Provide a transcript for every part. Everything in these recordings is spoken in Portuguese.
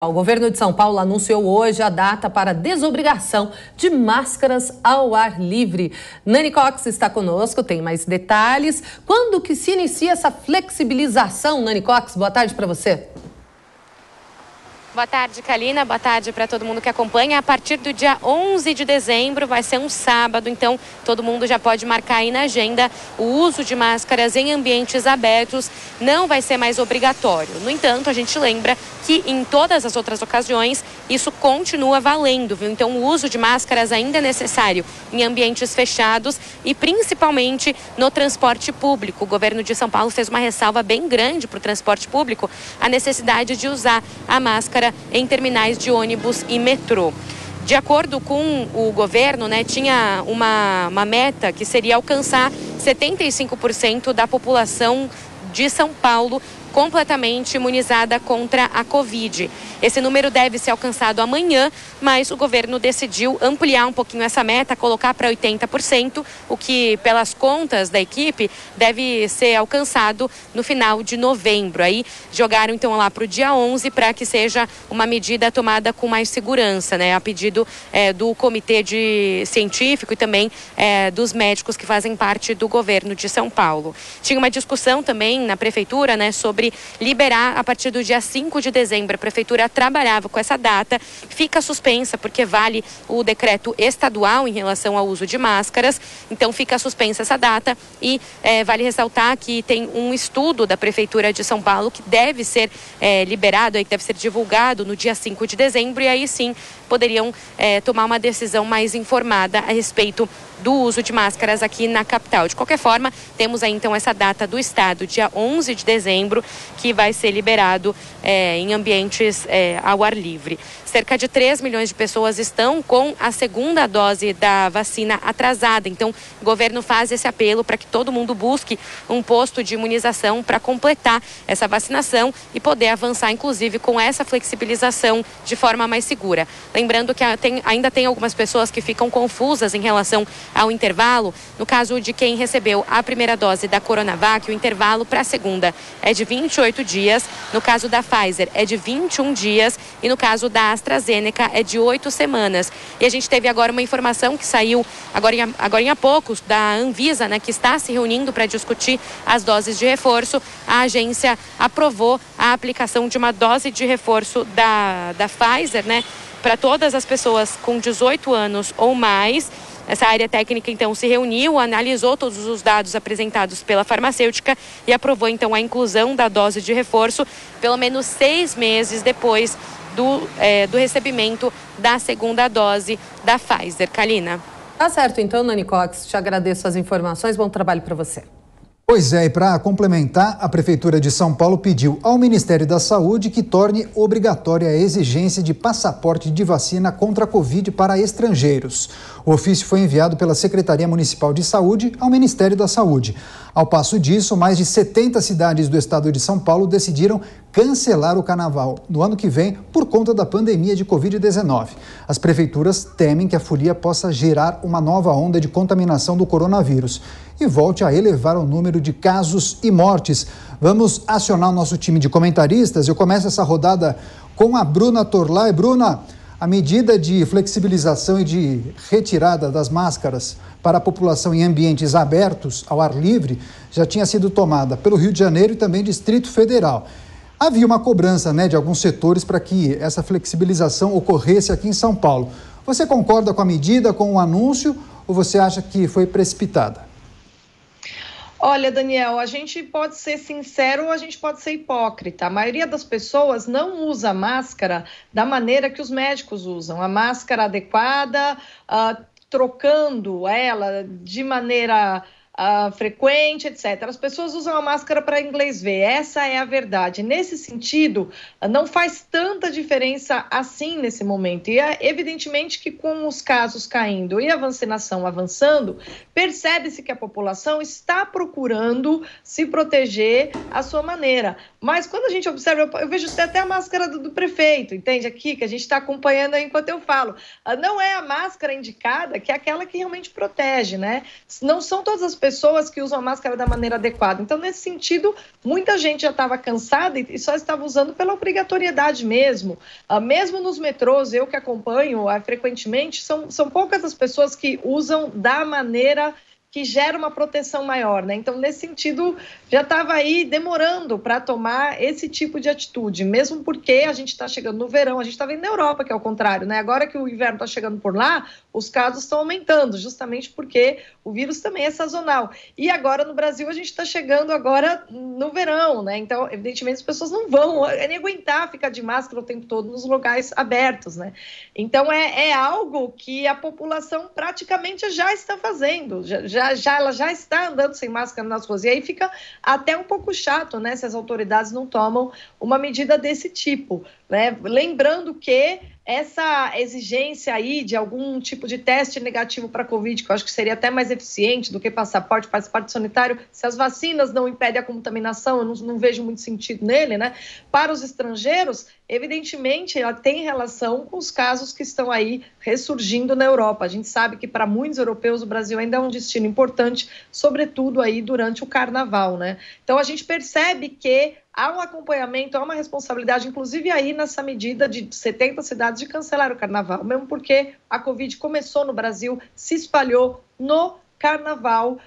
O governo de São Paulo anunciou hoje a data para a desobrigação de máscaras ao ar livre. Nani Cox está conosco, tem mais detalhes. Quando que se inicia essa flexibilização, Nani Cox? Boa tarde para você. Boa tarde, Kalina. Boa tarde para todo mundo que acompanha. A partir do dia 11 de dezembro, vai ser um sábado, então todo mundo já pode marcar aí na agenda. O uso de máscaras em ambientes abertos não vai ser mais obrigatório. No entanto, a gente lembra que em todas as outras ocasiões isso continua valendo, viu? Então o uso de máscaras ainda é necessário em ambientes fechados e principalmente no transporte público. O governo de São Paulo fez uma ressalva bem grande para o transporte público, a necessidade de usar a máscara em terminais de ônibus e metrô. De acordo com o governo, tinha uma meta que seria alcançar 75% da população de São Paulo completamente imunizada contra a Covid. Esse número deve ser alcançado amanhã, mas o governo decidiu ampliar um pouquinho essa meta, colocar para 80%, o que, pelas contas da equipe, deve ser alcançado no final de novembro. Aí jogaram então lá para o dia 11 para que seja uma medida tomada com mais segurança, a pedido do comitê científico e também dos médicos que fazem parte do governo de São Paulo. Tinha uma discussão também na prefeitura, sobre liberar a partir do dia 5 de dezembro. A prefeitura trabalhava com essa data, fica suspensa porque vale o decreto estadual em relação ao uso de máscaras, então fica suspensa essa data e vale ressaltar que tem um estudo da Prefeitura de São Paulo que deve ser liberado, que deve ser divulgado no dia 5 de dezembro e aí sim poderiam tomar uma decisão mais informada a respeito do uso de máscaras aqui na capital. De qualquer forma, temos aí então essa data do estado, dia 11 de dezembro, que vai ser liberado em ambientes ao ar livre. Cerca de 3 milhões de pessoas estão com a segunda dose da vacina atrasada. Então, o governo faz esse apelo para que todo mundo busque um posto de imunização para completar essa vacinação e poder avançar, inclusive, com essa flexibilização de forma mais segura. Lembrando que ainda tem algumas pessoas que ficam confusas em relação ao intervalo. No caso de quem recebeu a primeira dose da Coronavac, o intervalo para a segunda é de 28 dias. No caso da Pfizer, é de 21 dias. E no caso da AstraZeneca, é de 8 semanas. E a gente teve agora uma informação que saiu agora em poucos da Anvisa, que está se reunindo para discutir as doses de reforço. A agência aprovou a aplicação de uma dose de reforço da Pfizer, para todas as pessoas com 18 anos ou mais. Essa área técnica, então, se reuniu, analisou todos os dados apresentados pela farmacêutica e aprovou, então, a inclusão da dose de reforço pelo menos 6 meses depois do recebimento da segunda dose da Pfizer. Kalina. Tá certo, então, Nani Cox, te agradeço as informações, bom trabalho para você. Pois é, e para complementar, a Prefeitura de São Paulo pediu ao Ministério da Saúde que torne obrigatória a exigência de passaporte de vacina contra a Covid para estrangeiros. O ofício foi enviado pela Secretaria Municipal de Saúde ao Ministério da Saúde. Ao passo disso, mais de 70 cidades do estado de São Paulo decidiram cancelar o carnaval no ano que vem por conta da pandemia de Covid-19. As prefeituras temem que a folia possa gerar uma nova onda de contaminação do coronavírus e volte a elevar o número de casos e mortes. Vamos acionar o nosso time de comentaristas. Eu começo essa rodada com a Bruna Torlai. Bruna, a medida de flexibilização e de retirada das máscaras para a população em ambientes abertos, ao ar livre, já tinha sido tomada pelo Rio de Janeiro e também Distrito Federal. Havia uma cobrança, de alguns setores para que essa flexibilização ocorresse aqui em São Paulo. Você concorda com a medida, com o anúncio, ou você acha que foi precipitada? Olha, Daniel, a gente pode ser sincero ou a gente pode ser hipócrita. A maioria das pessoas não usa máscara da maneira que os médicos usam. A máscara adequada, trocando ela de maneira frequente, etc. As pessoas usam a máscara para inglês ver, essa é a verdade. Nesse sentido, não faz tanta diferença assim nesse momento. E evidentemente que com os casos caindo e a vacinação avançando, percebe-se que a população está procurando se proteger à sua maneira. Mas quando a gente observa, eu vejo até a máscara do prefeito, entende? Aqui, que a gente está acompanhando aí enquanto eu falo. Não é a máscara indicada, que é aquela que realmente protege, Não são todas as pessoas pessoas que usam a máscara da maneira adequada. Então, nesse sentido, muita gente já estava cansada e só estava usando pela obrigatoriedade mesmo. Mesmo nos metrôs, eu que acompanho frequentemente, são poucas as pessoas que usam da maneira que gera uma proteção maior, né? Então, nesse sentido, já estava aí demorando para tomar esse tipo de atitude, mesmo porque a gente está chegando no verão, a gente está vendo na Europa, que é o contrário, né? Agora que o inverno está chegando por lá, os casos estão aumentando, justamente porque o vírus também é sazonal. E agora, no Brasil, a gente está chegando agora no verão, né? Então, evidentemente, as pessoas não vão nem aguentar ficar de máscara o tempo todo nos locais abertos, né? Então, é algo que a população praticamente já está fazendo, ela já está andando sem máscara nas ruas. E aí fica até um pouco chato, né, se as autoridades não tomam uma medida desse tipo, né? Lembrando que essa exigência aí de algum tipo de teste negativo para a Covid, que eu acho que seria até mais eficiente do que passaporte sanitário, se as vacinas não impedem a contaminação, eu não vejo muito sentido nele, né? Para os estrangeiros, evidentemente, ela tem relação com os casos que estão aí ressurgindo na Europa. A gente sabe que para muitos europeus o Brasil ainda é um destino importante, sobretudo aí durante o carnaval, né? Então a gente percebe que há um acompanhamento, há uma responsabilidade, inclusive aí nessa medida de 70 cidades de cancelar o carnaval, mesmo porque a Covid começou no Brasil, se espalhou no carnaval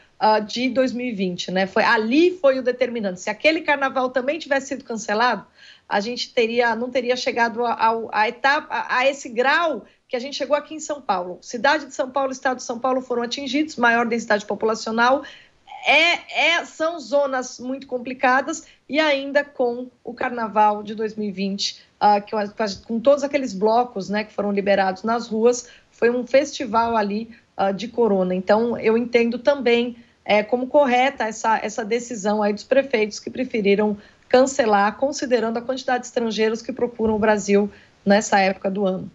de 2020, né? Ali foi o determinante. Se aquele carnaval também tivesse sido cancelado, a gente não teria chegado a esse grau que a gente chegou aqui em São Paulo. Cidade de São Paulo, estado de São Paulo foram atingidos, maior densidade populacional, são zonas muito complicadas, e ainda com o carnaval de 2020, com todos aqueles blocos, né, que foram liberados nas ruas, foi um festival ali de corona. Então, eu entendo também como correta essa decisão aí dos prefeitos que preferiram cancelar, considerando a quantidade de estrangeiros que procuram o Brasil nessa época do ano.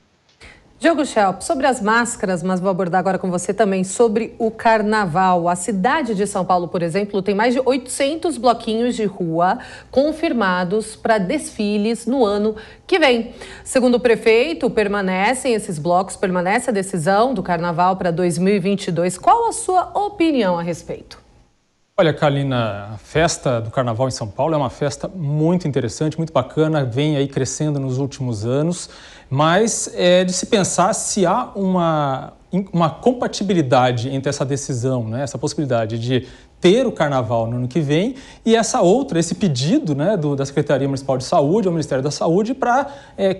Diogo Schelp, sobre as máscaras, mas vou abordar agora com você também sobre o carnaval. A cidade de São Paulo, por exemplo, tem mais de 800 bloquinhos de rua confirmados para desfiles no ano que vem. Segundo o prefeito, permanece a decisão do carnaval para 2022. Qual a sua opinião a respeito? Olha, Kalina, a festa do Carnaval em São Paulo é uma festa muito interessante, muito bacana, vem aí crescendo nos últimos anos, mas é de se pensar se há uma compatibilidade entre essa decisão, né, essa possibilidade de ter o Carnaval no ano que vem e esse pedido, né, da Secretaria Municipal de Saúde, ao Ministério da Saúde, para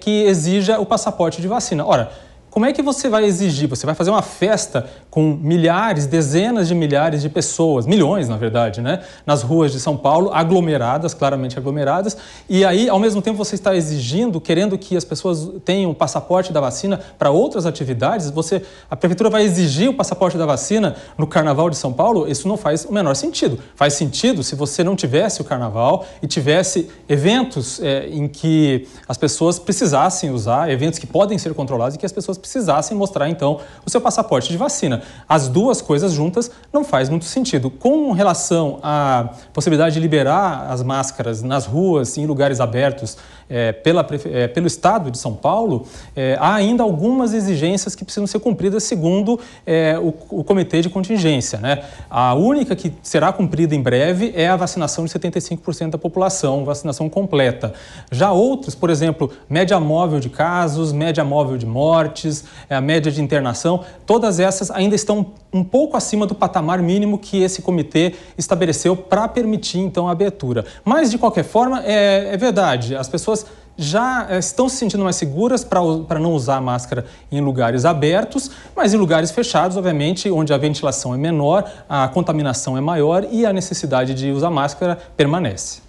que exija o passaporte de vacina. Ora, como é que você vai exigir? Você vai fazer uma festa com milhares, dezenas de milhares de pessoas, milhões, na verdade, né? Nas ruas de São Paulo, aglomeradas, claramente aglomeradas, e aí, ao mesmo tempo, você está exigindo, querendo que as pessoas tenham o passaporte da vacina para outras atividades, a prefeitura vai exigir o passaporte da vacina no Carnaval de São Paulo? Isso não faz o menor sentido. Faz sentido se você não tivesse o Carnaval e tivesse eventos em que as pessoas precisassem usar, eventos que podem ser controlados e que as pessoas precisassem mostrar, então, o seu passaporte de vacina. As duas coisas juntas não faz muito sentido. Com relação à possibilidade de liberar as máscaras nas ruas, em lugares abertos, pelo Estado de São Paulo, há ainda algumas exigências que precisam ser cumpridas segundo o Comitê de Contingência, né? A única que será cumprida em breve é a vacinação de 75% da população, vacinação completa. Já outros, por exemplo, média móvel de casos, média móvel de mortes, a média de internação, todas essas ainda estão um pouco acima do patamar mínimo que esse comitê estabeleceu para permitir, então, a abertura. Mas, de qualquer forma, é verdade, as pessoas já estão se sentindo mais seguras para não usar máscara em lugares abertos, mas em lugares fechados, obviamente, onde a ventilação é menor, a contaminação é maior e a necessidade de usar máscara permanece.